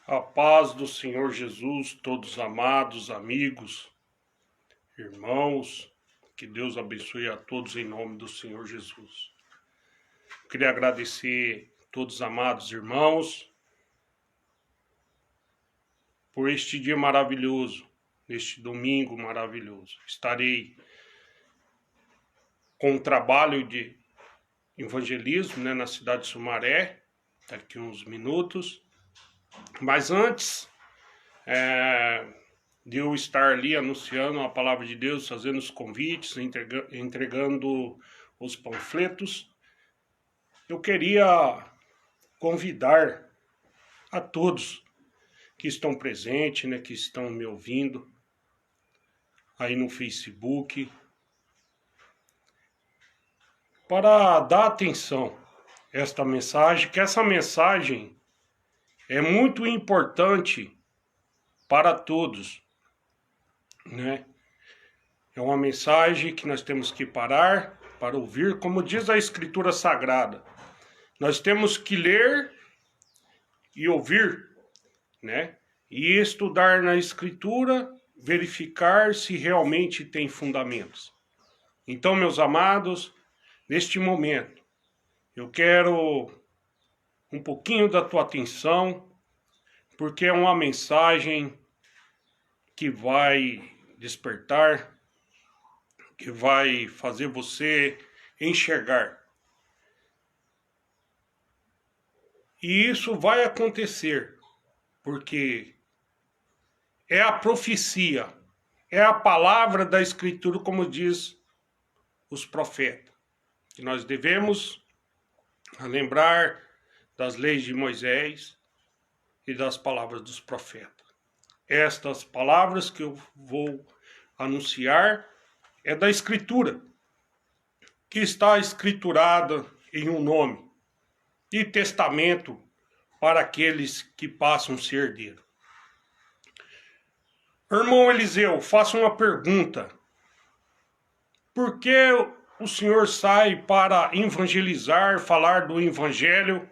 A paz do Senhor Jesus, todos amados, amigos, irmãos, que Deus abençoe a todos em nome do Senhor Jesus. Queria agradecer a todos os amados irmãos por este dia maravilhoso, este domingo maravilhoso. Estarei com um trabalho de evangelismo, na cidade de Sumaré, daqui uns minutos. Mas antes de eu estar ali anunciando a palavra de Deus, fazendo os convites, entregando os panfletos, eu queria convidar a todos que estão presentes, que estão me ouvindo aí no Facebook, para dar atenção a esta mensagem, que essa mensagem é muito importante para todos, É uma mensagem que nós temos que parar para ouvir, como diz a Escritura Sagrada. Nós temos que ler e ouvir, E estudar na Escritura, verificar se realmente tem fundamentos. Então, meus amados, neste momento, eu quero um pouquinho da tua atenção, porque é uma mensagem que vai despertar, que vai fazer você enxergar. E isso vai acontecer, porque é a profecia, é a palavra da Escritura, como diz os profetas, que nós devemos lembrar das leis de Moisés e das palavras dos profetas. Estas palavras que eu vou anunciar é da Escritura, que está escriturada em um nome e testamento para aqueles que passam a ser herdeiros. Irmão Eliseu, faço uma pergunta. Por que o senhor sai para evangelizar, falar do evangelho?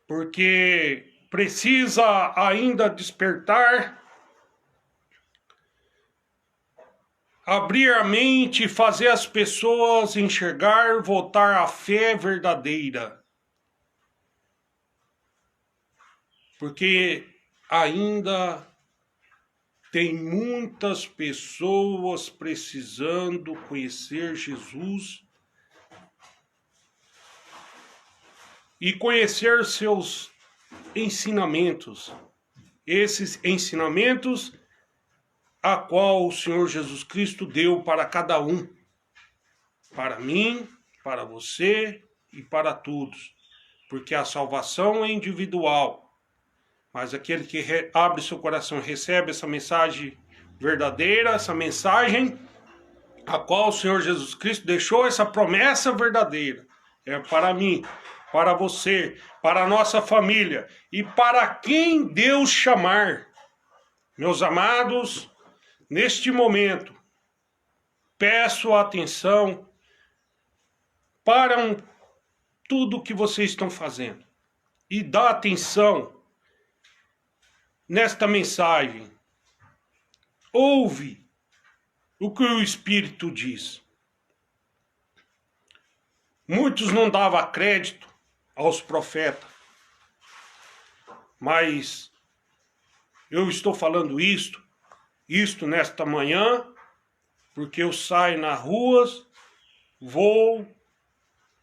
Porque precisa ainda despertar, abrir a mente, fazer as pessoas enxergar, voltar à fé verdadeira. Porque ainda tem muitas pessoas precisando conhecer Jesus e conhecer seus ensinamentos. Esses ensinamentos a qual o Senhor Jesus Cristo deu para cada um. Para mim, para você e para todos. Porque a salvação é individual. Mas aquele que abre seu coração e recebe essa mensagem verdadeira, essa mensagem a qual o Senhor Jesus Cristo deixou essa promessa verdadeira. É para mim, para você, para a nossa família e para quem Deus chamar. Meus amados, neste momento, peço atenção para tudo que vocês estão fazendo e dá atenção nesta mensagem. Ouve o que o Espírito diz. Muitos não davam crédito aos profetas, mas eu estou falando isto nesta manhã, porque eu saio nas ruas, vou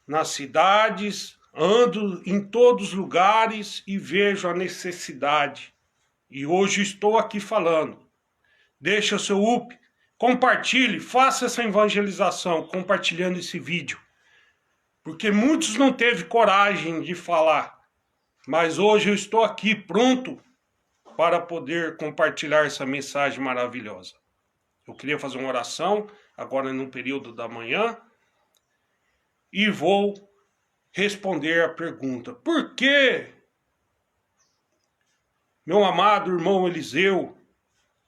nas cidades, ando em todos os lugares e vejo a necessidade. E hoje estou aqui falando. Deixa o seu up, compartilhe, faça essa evangelização compartilhando esse vídeo. Porque muitos não teve coragem de falar. Mas hoje eu estou aqui pronto para poder compartilhar essa mensagem maravilhosa. Eu queria fazer uma oração agora no período da manhã e vou responder a pergunta. Por que, meu amado irmão Eliseu,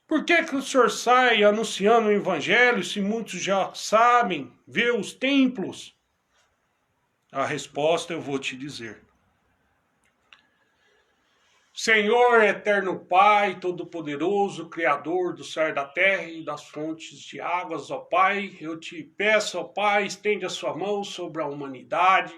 por que o senhor sai anunciando o evangelho se muitos já sabem, vê os templos? A resposta eu vou te dizer. Senhor, eterno Pai, todo-poderoso, Criador do céu e da terra e das fontes de águas, ó Pai, eu te peço, ó Pai, estende a sua mão sobre a humanidade,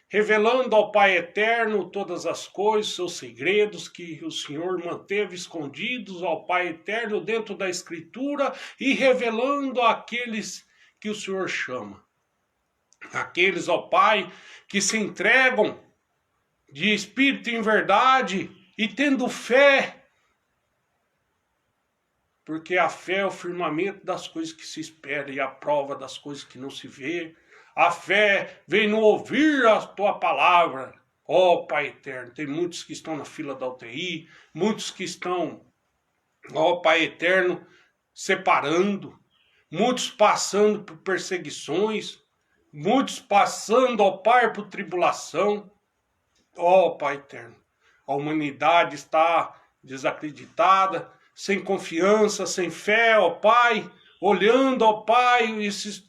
revelando ao Pai eterno todas as coisas, seus segredos que o Senhor manteve escondidos ao Pai eterno dentro da Escritura e revelando àqueles que o Senhor chama. Aqueles, ó Pai, que se entregam de espírito em verdade e tendo fé, porque a fé é o firmamento das coisas que se espera e a prova das coisas que não se vê. A fé vem no ouvir a tua palavra, ó Pai eterno. Tem muitos que estão na fila da UTI, muitos que estão, ó Pai eterno, separando, muitos passando por perseguições, muitos passando, ó Pai, por tribulação. Ó Pai eterno, a humanidade está desacreditada, sem confiança, sem fé, ó Pai, olhando, ó Pai,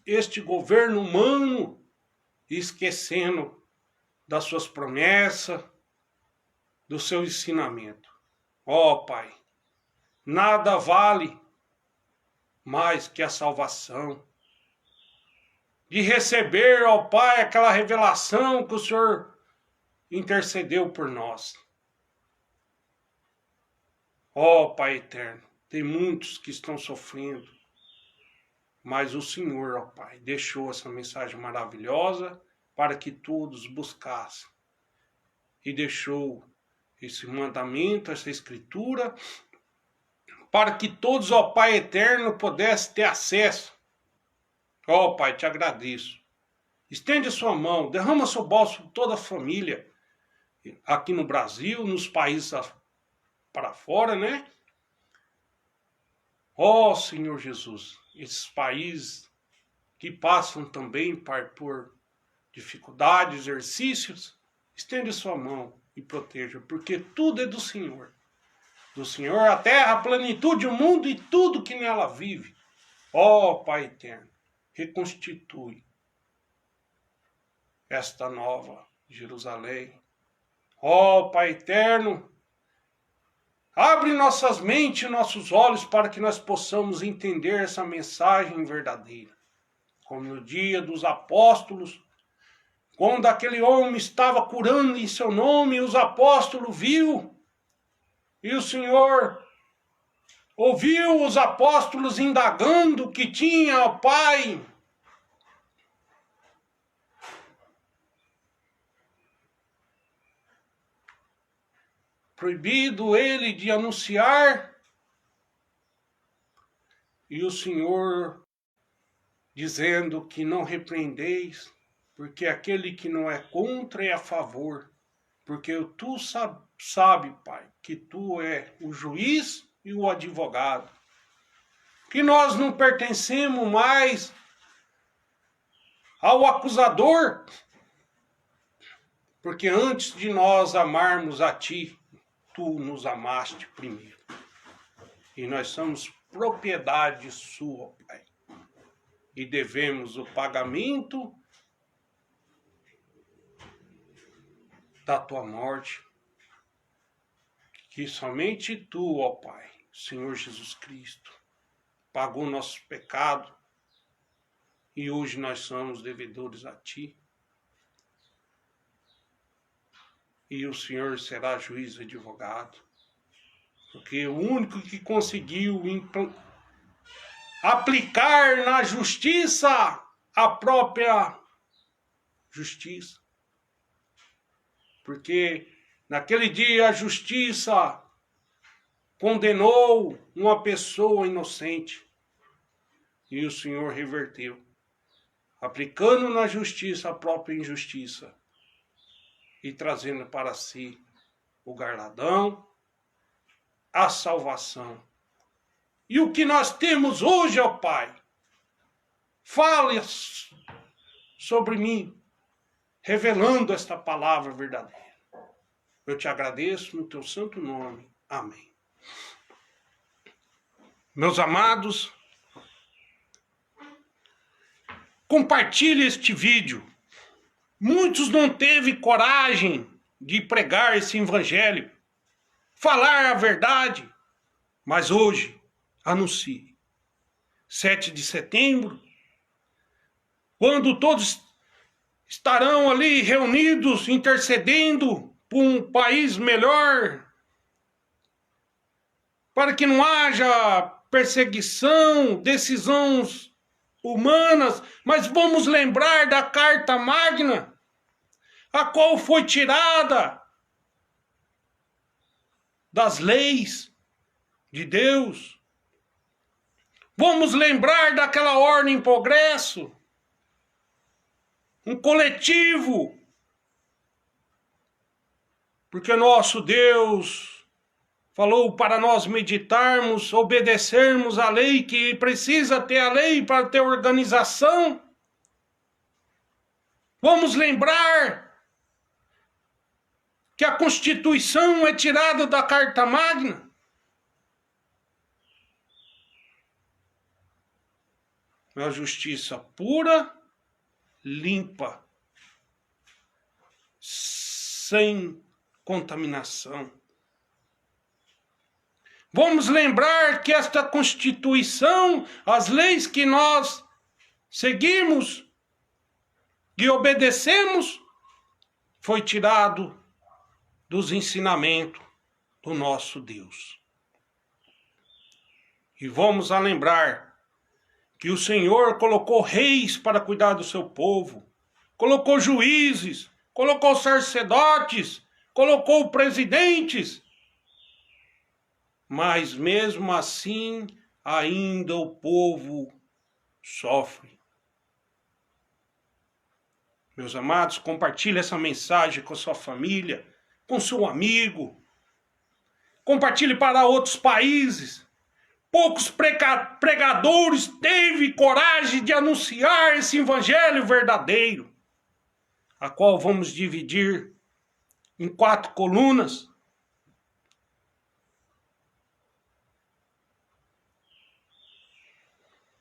este governo humano, esquecendo das suas promessas, do seu ensinamento. Ó Pai, nada vale mais que a salvação, de receber, ó Pai, aquela revelação que o Senhor intercedeu por nós. Ó Pai eterno, tem muitos que estão sofrendo, mas o Senhor, ó Pai, deixou essa mensagem maravilhosa para que todos buscassem. E deixou esse mandamento, essa escritura, para que todos, ó Pai eterno, pudessem ter acesso. Ó Pai, te agradeço. Estende a sua mão, derrama seu bálsamo sobre toda a família, aqui no Brasil, nos países para fora, né? Ó Senhor Jesus, esses países que passam também por dificuldades, exercícios, estende sua mão e proteja, porque tudo é do Senhor. Do Senhor a terra, a plenitude, o mundo e tudo que nela vive. Ó Pai eterno, reconstitui esta nova Jerusalém. Ó Pai eterno, abre nossas mentes e nossos olhos para que nós possamos entender essa mensagem verdadeira. Como no dia dos apóstolos, quando aquele homem estava curando em seu nome, os apóstolos viu, e o Senhor ouviu os apóstolos indagando que tinha, ó Pai, proibido ele de anunciar, e o Senhor dizendo que não repreendeis, porque aquele que não é contra é a favor, porque tu sabe, Pai, que tu é o juiz e o advogado, que nós não pertencemos mais ao acusador, porque antes de nós amarmos a ti, tu nos amaste primeiro. E nós somos propriedade sua, Pai. E devemos o pagamento da tua morte, que somente tu, ó Pai, Senhor Jesus Cristo, pagou nossos pecados, e hoje nós somos devedores a ti. E o Senhor será juiz e advogado, porque o único que conseguiu aplicar na justiça a própria justiça. Porque naquele dia a justiça condenou uma pessoa inocente e o Senhor reverteu, aplicando na justiça a própria injustiça e trazendo para si o galardão, a salvação. E o que nós temos hoje, ó Pai, fale sobre mim, revelando esta palavra verdadeira. Eu te agradeço no teu santo nome. Amém. Meus amados, compartilhe este vídeo. Muitos não teve coragem de pregar esse evangelho. falar a verdade. Mas hoje, anuncie. 7 de setembro, quando todos estarão ali reunidos, intercedendo por um país melhor, para que não haja perseguição, decisões humanas, mas vamos lembrar da Carta Magna, a qual foi tirada das leis de Deus. Vamos lembrar daquela ordem em progresso, um coletivo, porque nosso Deus falou para nós meditarmos, obedecermos a lei, que precisa ter a lei para ter organização. Vamos lembrar que a Constituição é tirada da Carta Magna. É uma justiça pura, limpa, sem contaminação. Vamos lembrar que esta Constituição, as leis que nós seguimos e obedecemos, foi tirado dos ensinamentos do nosso Deus. E vamos lembrar que o Senhor colocou reis para cuidar do seu povo, colocou juízes, colocou sacerdotes, colocou presidentes, mas mesmo assim ainda o povo sofre. Meus amados, compartilhe essa mensagem com sua família, com seu amigo, compartilhe para outros países. Poucos pregadores teve coragem de anunciar esse evangelho verdadeiro, a qual vamos dividir em 4 colunas.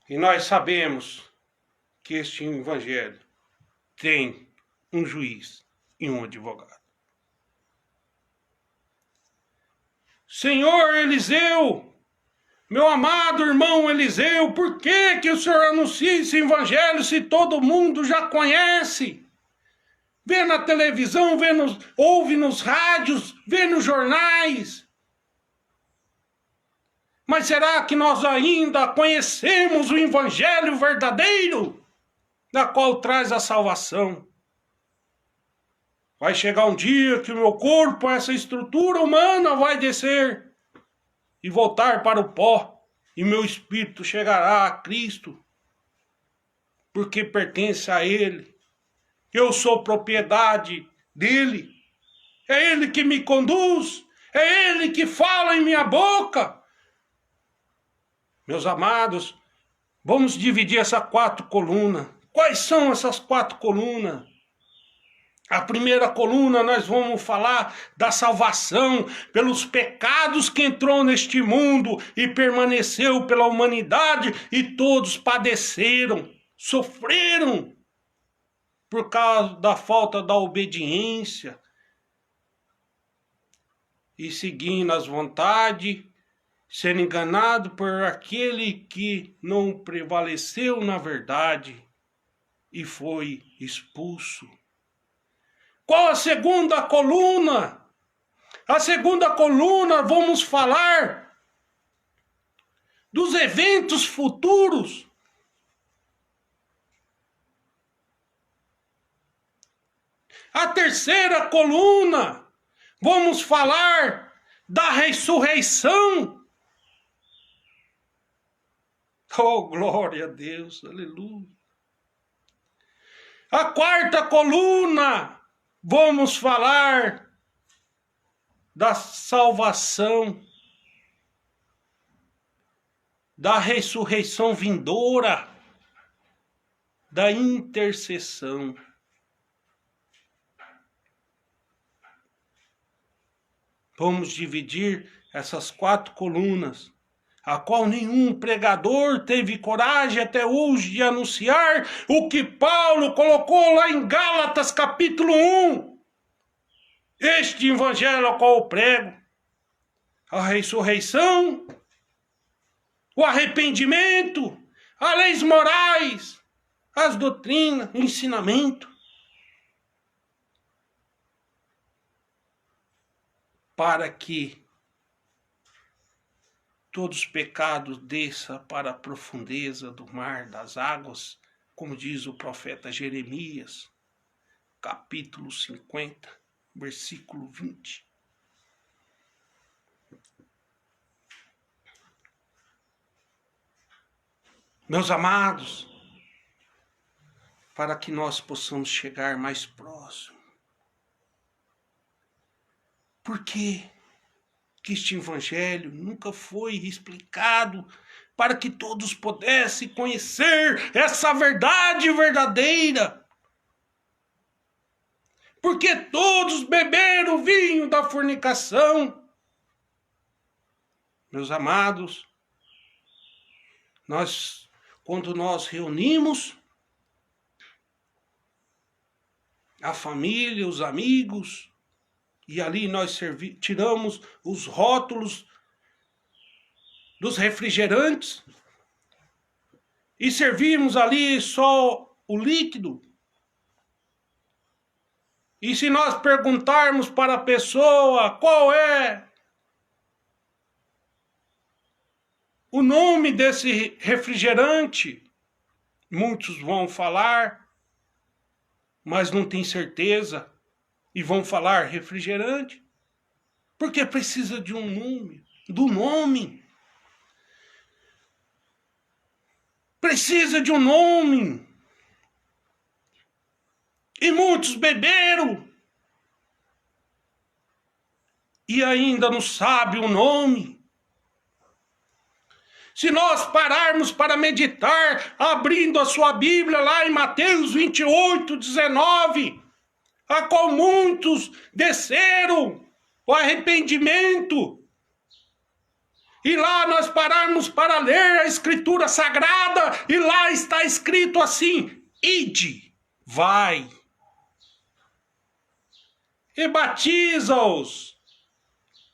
E nós sabemos que este evangelho tem um juiz e um advogado. Senhor Eliseu, meu amado irmão Eliseu, por que o Senhor anuncia esse evangelho se todo mundo já conhece? Vê na televisão, ouve nos rádios, vê nos jornais. Mas será que nós ainda conhecemos o evangelho verdadeiro, da qual traz a salvação? Vai chegar um dia que o meu corpo, essa estrutura humana, vai descer e voltar para o pó, e meu espírito chegará a Cristo, porque pertence a Ele. Eu sou propriedade dEle. É Ele que me conduz, é Ele que fala em minha boca. Meus amados, vamos dividir essas 4 colunas. Quais são essas 4 colunas? A primeira coluna nós vamos falar da salvação pelos pecados que entrou neste mundo e permaneceu pela humanidade, e todos padeceram, sofreram por causa da falta da obediência e seguindo as vontades, sendo enganado por aquele que não prevaleceu na verdade e foi expulso. Qual a segunda coluna? A segunda coluna vamos falar dos eventos futuros. A terceira coluna vamos falar da ressurreição. Oh, glória a Deus, aleluia. A quarta coluna vamos falar da salvação, da ressurreição vindoura, da intercessão. Vamos dividir essas 4 colunas, a qual nenhum pregador teve coragem até hoje de anunciar o que Paulo colocou lá em Gálatas capítulo 1. Este evangelho ao qual eu prego, a ressurreição, o arrependimento, as leis morais, as doutrinas, o ensinamento. Para que todos os pecados desçam para a profundeza do mar, das águas, como diz o profeta Jeremias, capítulo 50, versículo 20. Meus amados, para que nós possamos chegar mais próximo. Por que este evangelho nunca foi explicado para que todos pudessem conhecer essa verdade verdadeira? Porque todos beberam o vinho da fornicação. Meus amados, quando nós reunimos a família, os amigos, e ali nós tiramos os rótulos dos refrigerantes e servimos ali só o líquido. E se nós perguntarmos para a pessoa qual é o nome desse refrigerante, muitos vão falar, mas não tem certeza. E vão falar refrigerante, porque precisa de um nome, do nome. Precisa de um nome. E muitos beberam. E ainda não sabem o nome. Se nós pararmos para meditar, abrindo a sua Bíblia lá em Mateus 28, 19... a qual muitos desceram o arrependimento. E lá nós pararmos para ler a Escritura Sagrada, e lá está escrito assim: ide, vai, e batiza-os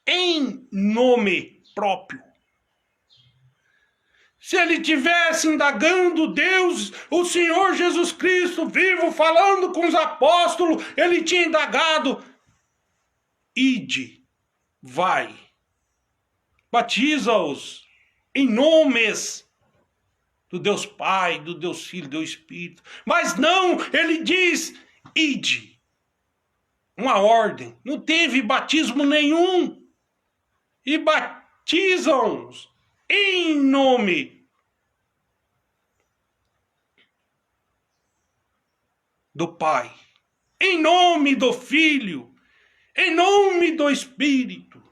em nome próprio. Se ele tivesse indagando Deus, o Senhor Jesus Cristo vivo, falando com os apóstolos, ele tinha indagado: ide, vai, batiza-os em nomes do Deus Pai, do Deus Filho, do Deus Espírito. Mas não, ele diz: ide. Uma ordem, não teve batismo nenhum. E batizam-os em nome do Pai, em nome do Filho, em nome do Espírito.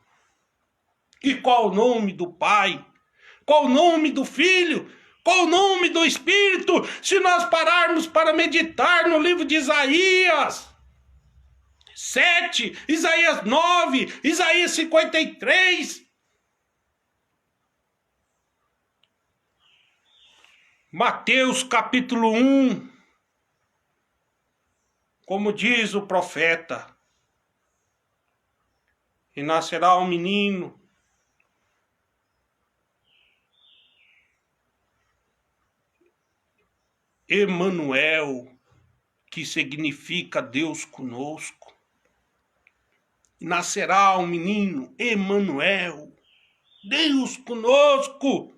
E qual o nome do Pai? Qual o nome do Filho? Qual o nome do Espírito? Se nós pararmos para meditar no livro de Isaías 7, Isaías 9, Isaías 53, Mateus capítulo 1, como diz o profeta: e nascerá um menino, Emanuel, que significa Deus conosco. Nascerá um menino, Emanuel, Deus conosco.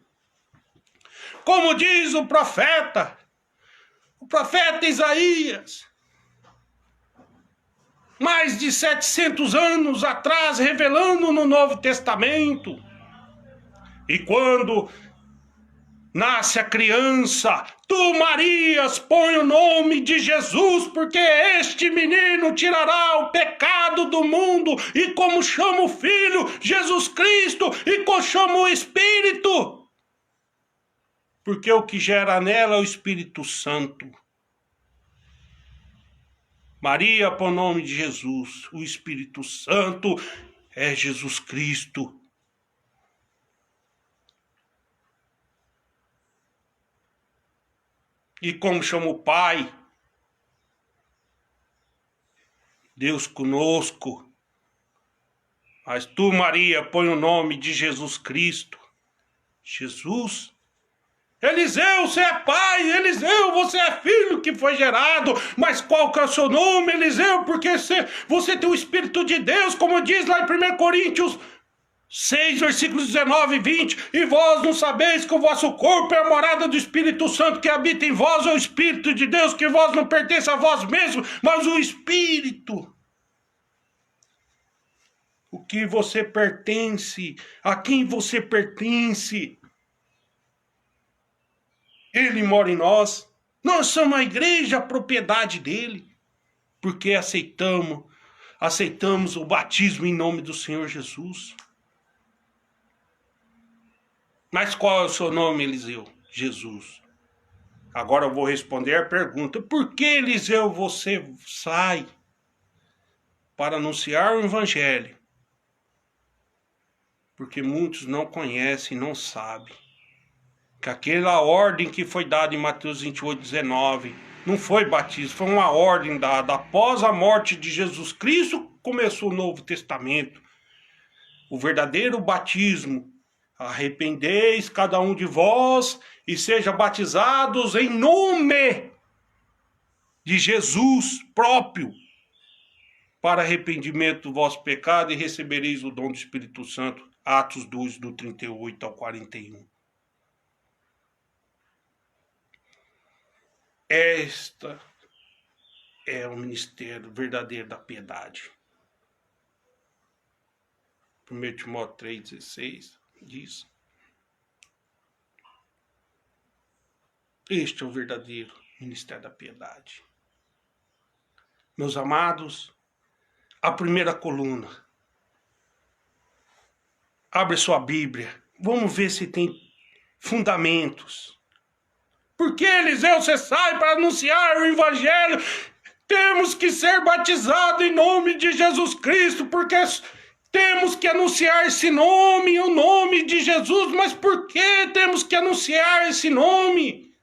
Como diz o profeta Isaías, mais de 700 anos atrás, revelando no Novo Testamento. E quando nasce a criança, tu, Marias, põe o nome de Jesus, porque este menino tirará o pecado do mundo. E como chama o Filho, Jesus Cristo, e como chama o Espírito, porque o que gera nela é o Espírito Santo. Maria põe o nome de Jesus, o Espírito Santo é Jesus Cristo. E como chama o Pai? Deus conosco. Mas tu, Maria, põe o nome de Jesus Cristo. Jesus. Eliseu, você é pai. Eliseu, você é filho que foi gerado. Mas qual que é o seu nome, Eliseu? Porque você tem o Espírito de Deus, como diz lá em 1 Coríntios 6, versículos 19 e 20. E vós não sabeis que o vosso corpo é a morada do Espírito Santo que habita em vós, é o Espírito de Deus, que vós não pertence a vós mesmos, mas o Espírito. O que você pertence, a quem você pertence. Ele mora em nós. Nós somos a igreja, a propriedade dele. Porque aceitamos o batismo em nome do Senhor Jesus. Mas qual é o seu nome, Eliseu? Jesus. Agora eu vou responder a pergunta. Por que, Eliseu, você sai para anunciar o evangelho? Porque muitos não conhecem, não sabem. Que aquela ordem que foi dada em Mateus 28, 19, não foi batismo, foi uma ordem dada após a morte de Jesus Cristo, começou o Novo Testamento. O verdadeiro batismo. Arrependeis cada um de vós e seja batizados em nome de Jesus próprio, para arrependimento do vosso pecado, e recebereis o dom do Espírito Santo. Atos 2, do 38 ao 41. Esta é o ministério verdadeiro da piedade. 1 Timóteo 3,16 diz: este é o verdadeiro ministério da piedade. Meus amados, a primeira coluna. Abre sua Bíblia. Vamos ver se tem fundamentos. Por que, Eliseu, você sai para anunciar o evangelho? Temos que ser batizados em nome de Jesus Cristo, porque temos que anunciar esse nome, o nome de Jesus. Mas por que temos que anunciar esse nome?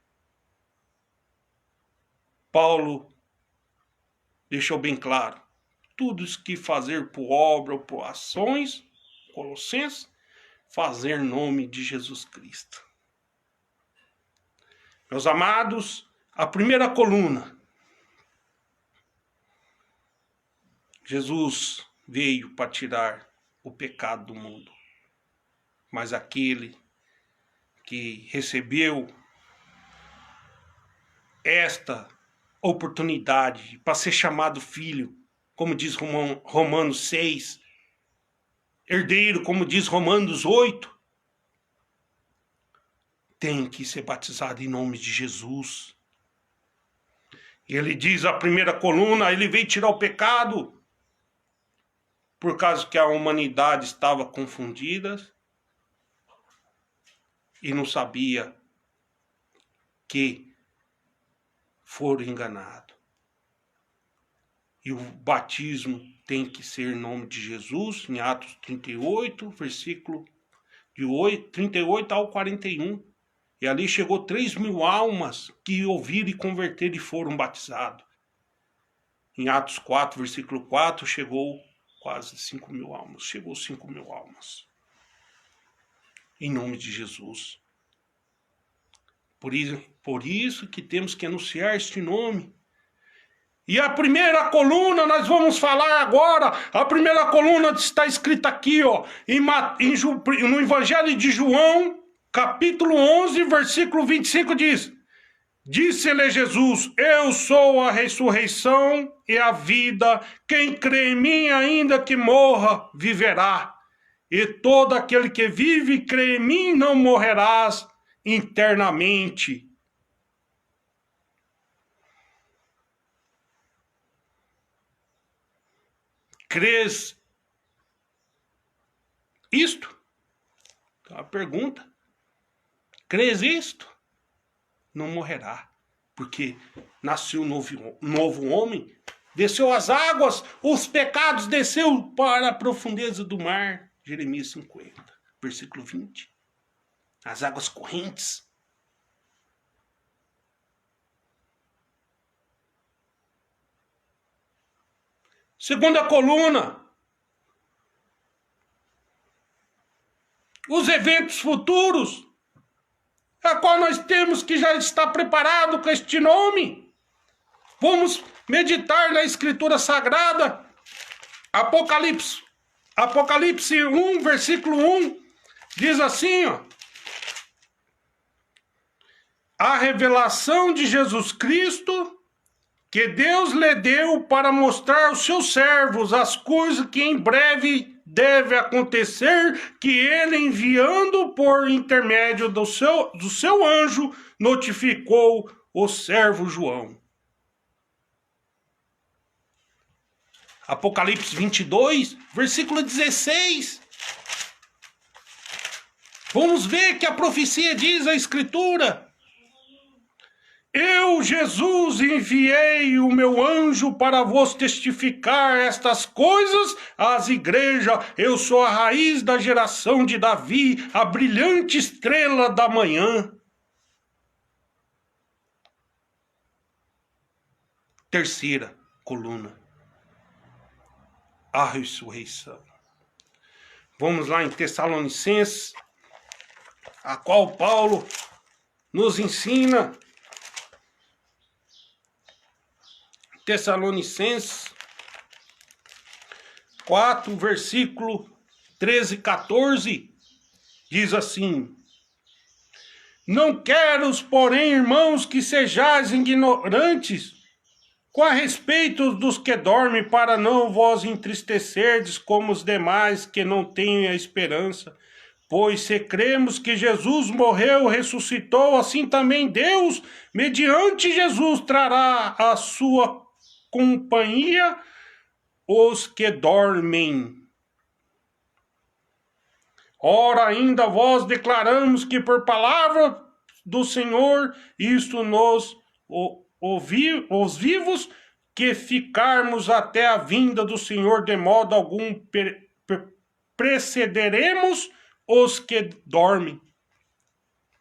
Paulo deixou bem claro. Tudo isso que fazer por obra ou por ações, Colossenses, fazer em nome de Jesus Cristo. Meus amados, a primeira coluna. Jesus veio para tirar o pecado do mundo. Mas aquele que recebeu esta oportunidade para ser chamado filho, como diz Romanos 6, herdeiro, como diz Romanos 8, tem que ser batizado em nome de Jesus. Ele diz, a primeira coluna, ele veio tirar o pecado, por causa que a humanidade estava confundida e não sabia que foram enganados. E o batismo tem que ser em nome de Jesus, em Atos 38, versículo de 38 ao 41. E ali chegou 3.000 almas que ouviram e converteram e foram batizados. Em Atos 4, versículo 4, chegou quase 5.000 almas. Chegou 5.000 almas. Em nome de Jesus. Por isso que temos que anunciar este nome. E a primeira coluna, nós vamos falar agora. A primeira coluna está escrita aqui, ó, no Evangelho de João, capítulo 11, versículo 25, diz: disse-lhe Jesus, eu sou a ressurreição e a vida, quem crê em mim, ainda que morra, viverá. E todo aquele que vive e crê em mim, não morrerás eternamente. Crês isto? A pergunta. Crês isto? Não morrerá, porque nasceu um novo homem, desceu as águas, os pecados desceu para a profundeza do mar. Jeremias 50, versículo 20. As águas correntes. Segunda coluna. os eventos futuros, a qual nós temos que já estar preparado com este nome. Vamos meditar na Escritura Sagrada, Apocalipse 1, versículo 1, diz assim, ó, a revelação de Jesus Cristo, que Deus lhe deu para mostrar aos seus servos as coisas que em breve deve acontecer, que ele, enviando por intermédio do seu anjo, notificou o servo João. Apocalipse 22, versículo 16. Vamos ver que a profecia diz a Escritura: eu, Jesus, enviei o meu anjo para vos testificar estas coisas às igrejas. Eu sou a raiz da geração de Davi, a brilhante estrela da manhã. Terceira coluna, a ressurreição. Vamos lá em Tessalonicenses, a qual Paulo nos ensina. Tessalonicenses 4, versículo 13 e 14, diz assim: não quero, porém, irmãos, que sejais ignorantes com a respeito dos que dormem, para não vos entristecerdes como os demais que não têm a esperança. Pois se cremos que Jesus morreu, ressuscitou, assim também Deus, mediante Jesus, trará a sua companhia os que dormem. Ora, ainda vós declaramos que por palavra do Senhor, isto nos os vivos, que ficarmos até a vinda do Senhor, de modo algum precederemos os que dormem.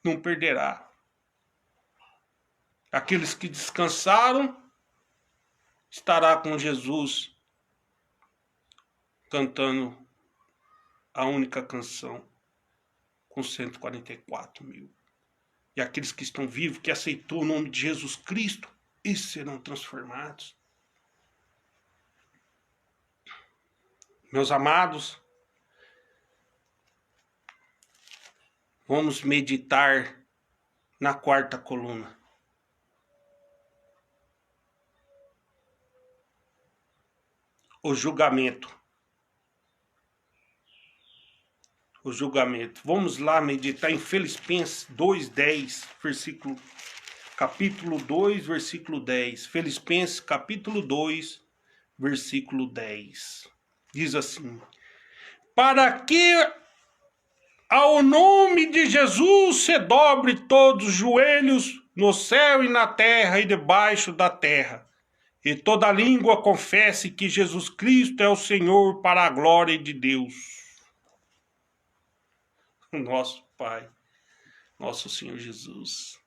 Não perderá. Aqueles que descansaram estará com Jesus, cantando a única canção, com 144 mil. E aqueles que estão vivos, que aceitou o nome de Jesus Cristo, esses serão transformados. Meus amados, vamos meditar na quarta coluna. O julgamento. O julgamento. Vamos lá meditar em Filipenses 2:10, capítulo 2, versículo 10. Filipenses, capítulo 2, versículo 10. Diz assim: para que ao nome de Jesus se dobre todos os joelhos no céu e na terra e debaixo da terra, e toda língua confesse que Jesus Cristo é o Senhor, para a glória de Deus, nosso Pai, nosso Senhor Jesus.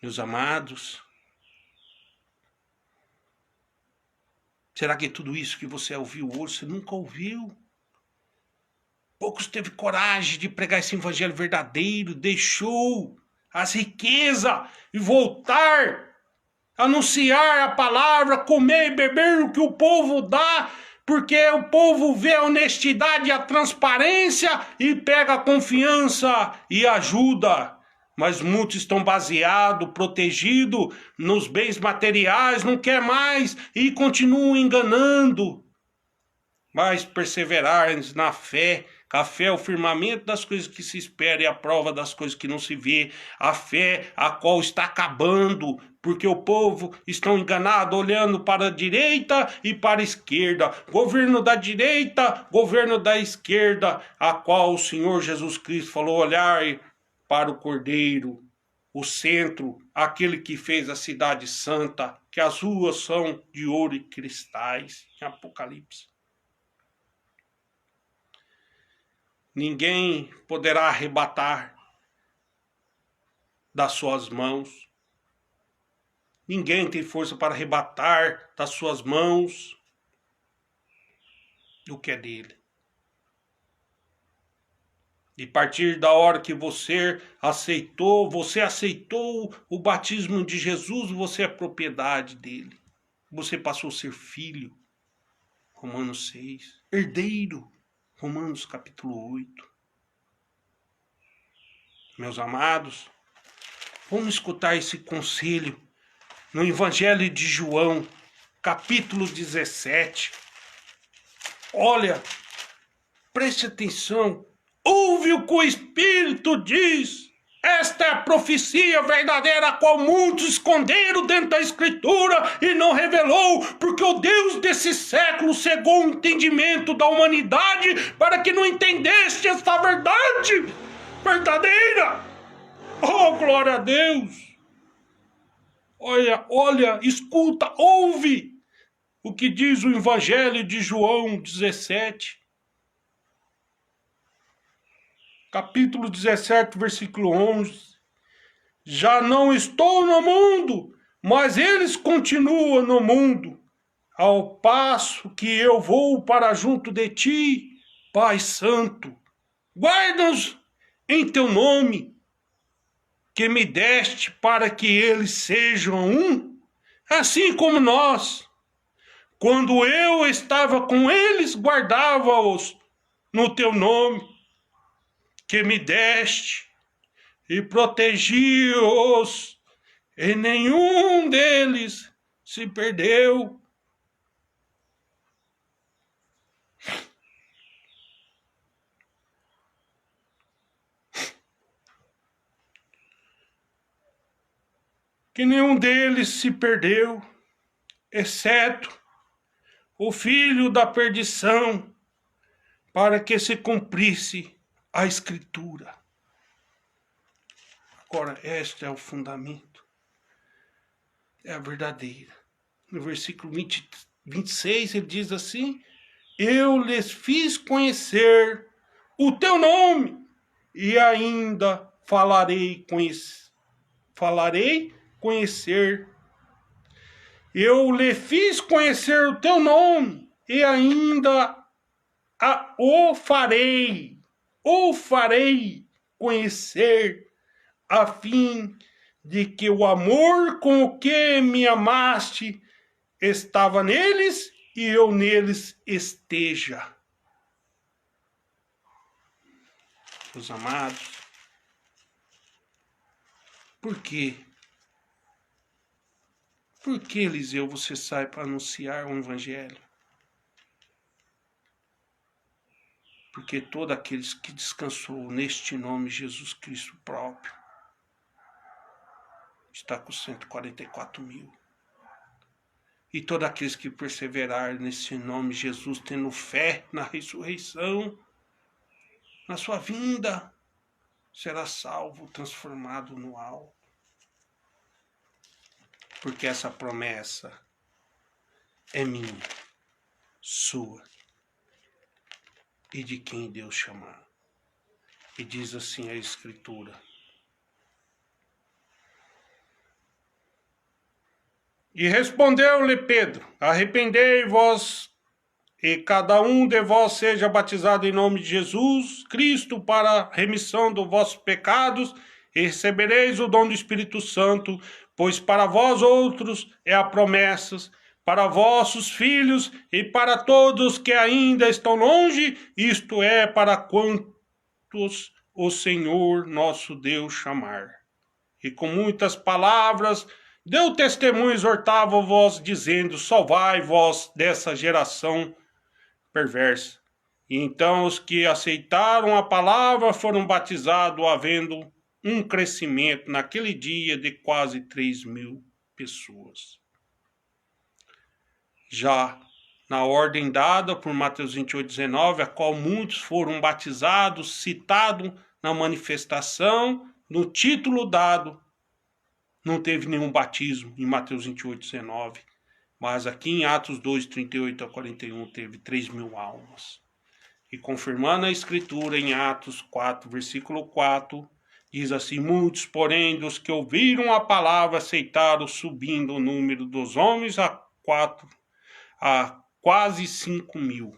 Meus amados, será que tudo isso que você ouviu hoje, você nunca ouviu? Poucos teve coragem de pregar esse evangelho verdadeiro, deixou as riquezas e voltar, anunciar a palavra, comer e beber o que o povo dá, porque o povo vê a honestidade e a transparência e pega a confiança e ajuda. Mas muitos estão baseados, protegidos nos bens materiais, não quer mais e continuam enganando. Mas perseverar na fé. A fé é o firmamento das coisas que se espera e a prova das coisas que não se vê. A fé a qual está acabando, porque o povo está enganado, olhando para a direita e para a esquerda. Governo da direita, governo da esquerda, a qual o Senhor Jesus Cristo falou: olhar para o Cordeiro, o centro, aquele que fez a cidade santa, que as ruas são de ouro e cristais. Em Apocalipse. Ninguém poderá arrebatar das suas mãos. Ninguém tem força para arrebatar das suas mãos o que é dele. E a partir da hora que você aceitou o batismo de Jesus, você é propriedade dele. Você passou a ser filho, Romanos 6. Herdeiro, Romanos capítulo 8. Meus amados, vamos escutar esse conselho no Evangelho de João, capítulo 17. Olha, preste atenção. Ouve o que o Espírito diz. Esta é a profecia verdadeira, a qual muitos esconderam dentro da Escritura e não revelou, porque o Deus desse século cegou o entendimento da humanidade para que não entendesse esta verdade verdadeira. Oh, glória a Deus! Olha, escuta, ouve o que diz o Evangelho de João 17. Capítulo 17, versículo 11. Já não estou no mundo, mas eles continuam no mundo, ao passo que eu vou para junto de ti, Pai Santo. Guarda-os em teu nome, que me deste, para que eles sejam um, assim como nós. Quando eu estava com eles, guardava-os no teu nome, que me deste, e protegi-os, e nenhum deles se perdeu. Que nenhum deles se perdeu, exceto o filho da perdição, para que se cumprisse a Escritura. Agora, este é o fundamento, é a verdadeira. No versículo 26, ele diz assim: eu lhes fiz conhecer o teu nome, e ainda falarei conhecer. Eu lhe fiz conhecer o teu nome, e ainda o farei conhecer, a fim de que o amor com o que me amaste estava neles e eu neles esteja. Meus amados, por quê? Por que, Eliseu, você sai para anunciar o Evangelho? Porque todos aqueles que descansou neste nome, Jesus Cristo próprio, está com 144 mil. E todos aqueles que perseverar nesse nome, Jesus, tendo fé na ressurreição, na sua vinda, será salvo, transformado no alvo. Porque essa promessa é minha, sua e de quem Deus chamar. E diz assim a Escritura: e respondeu-lhe Pedro: arrependei-vos, e cada um de vós seja batizado em nome de Jesus Cristo para a remissão dos vossos pecados, e recebereis o dom do Espírito Santo, pois para vós outros é a promessa, para vossos filhos e para todos que ainda estão longe, isto é, para quantos o Senhor nosso Deus chamar. E com muitas palavras deu testemunho, exortava-vos, dizendo: salvai-vos dessa geração perversa. E então os que aceitaram a palavra foram batizados, havendo um crescimento naquele dia de quase 3.000 pessoas. Já na ordem dada por Mateus 28:19, a qual muitos foram batizados, citado na manifestação, no título dado, não teve nenhum batismo em Mateus 28:19, mas aqui em Atos 2:38-41 teve 3.000 almas. E confirmando a Escritura em Atos 4, versículo 4, diz assim: muitos, porém, dos que ouviram a palavra aceitaram, subindo o número dos homens a quase 5.000.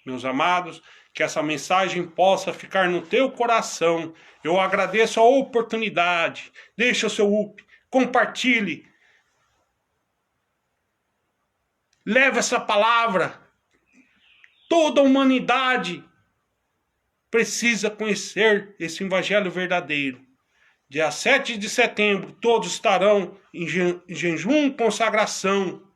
Meus amados, que essa mensagem possa ficar no teu coração. Eu agradeço a oportunidade. Deixa o seu up, compartilhe. Leve essa palavra. Toda a humanidade precisa conhecer esse evangelho verdadeiro. Dia 7 de setembro, todos estarão em jejum, consagração.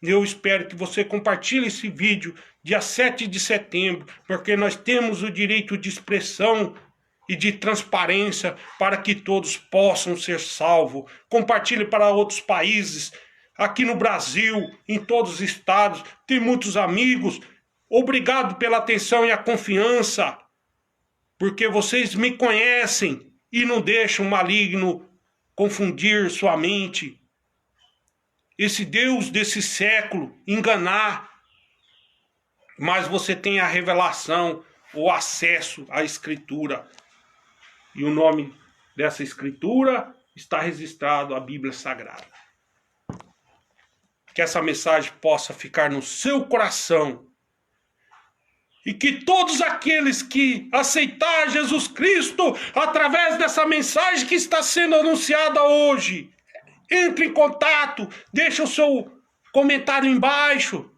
Eu espero que você compartilhe esse vídeo dia 7 de setembro, porque nós temos o direito de expressão e de transparência para que todos possam ser salvos. Compartilhe para outros países, aqui no Brasil, em todos os estados. Tem muitos amigos. Obrigado pela atenção e a confiança, porque vocês me conhecem e não deixam o maligno confundir sua mente. Esse Deus desse século enganar, mas você tem a revelação, o acesso à Escritura. E o nome dessa Escritura está registrado, a Bíblia Sagrada. Que essa mensagem possa ficar no seu coração. E que todos aqueles que aceitar Jesus Cristo através dessa mensagem que está sendo anunciada hoje, entre em contato, deixa o seu comentário embaixo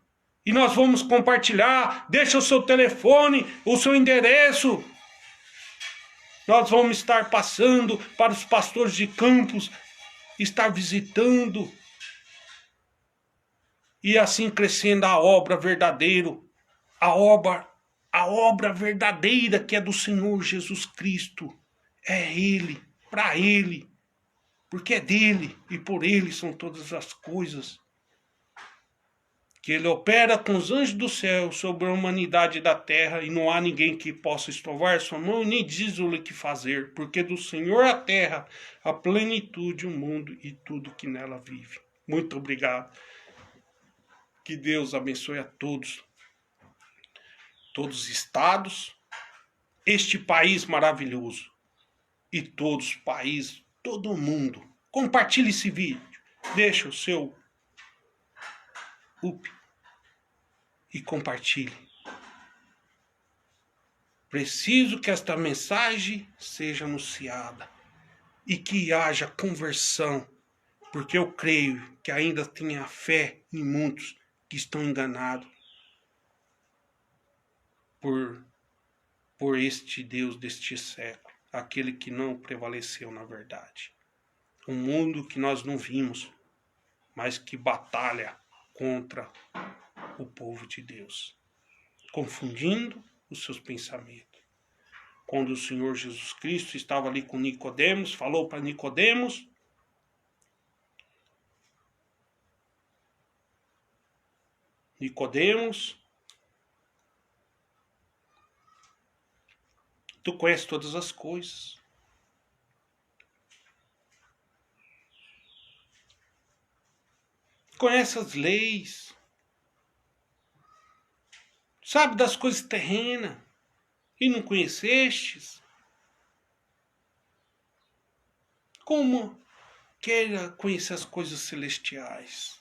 e nós vamos compartilhar. Deixa o seu telefone, o seu endereço. Nós vamos estar passando para os pastores de campos, estar visitando e assim crescendo a obra verdadeira, a obra verdadeira que é do Senhor Jesus Cristo. É Ele, para Ele. Porque é dele e por ele são todas as coisas. Que ele opera com os anjos do céu sobre a humanidade da terra e não há ninguém que possa estorvar sua mão nem diz-lhe o que fazer. Porque do Senhor a terra, a plenitude, o mundo e tudo que nela vive. Muito obrigado. Que Deus abençoe a todos. Todos os estados. Este país maravilhoso. E todos os países. Todo mundo. Compartilhe esse vídeo. Deixa o seu up e compartilhe. Preciso que esta mensagem seja anunciada e que haja conversão, porque eu creio que ainda tenha fé em muitos que estão enganados por este Deus deste século. Aquele que não prevaleceu na verdade. Um mundo que nós não vimos, mas que batalha contra o povo de Deus, confundindo os seus pensamentos. Quando o Senhor Jesus Cristo estava ali com Nicodemos, falou para Nicodemos, tu conheces todas as coisas. Conhece as leis. Sabe das coisas terrenas. E não conhecestes? Como queira conhecer as coisas celestiais?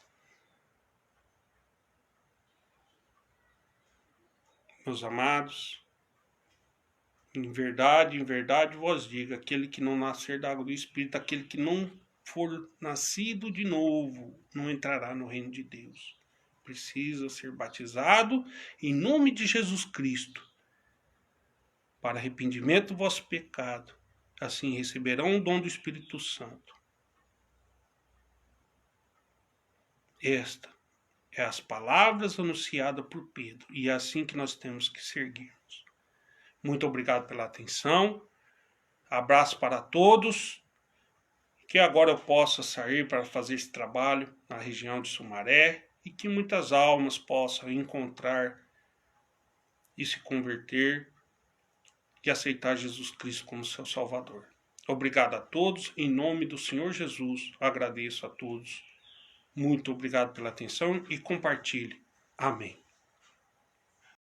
Meus amados, em verdade vos digo, aquele que não nascer da água do Espírito, aquele que não for nascido de novo, não entrará no reino de Deus. Precisa ser batizado em nome de Jesus Cristo, para arrependimento do vosso pecado. Assim receberão o dom do Espírito Santo. Esta é as palavras anunciadas por Pedro, e é assim que nós temos que seguirmos. Muito obrigado pela atenção. Abraço para todos. Que agora eu possa sair para fazer esse trabalho na região de Sumaré e que muitas almas possam encontrar e se converter e aceitar Jesus Cristo como seu Salvador. Obrigado a todos. Em nome do Senhor Jesus, agradeço a todos. Muito obrigado pela atenção e compartilhe. Amém.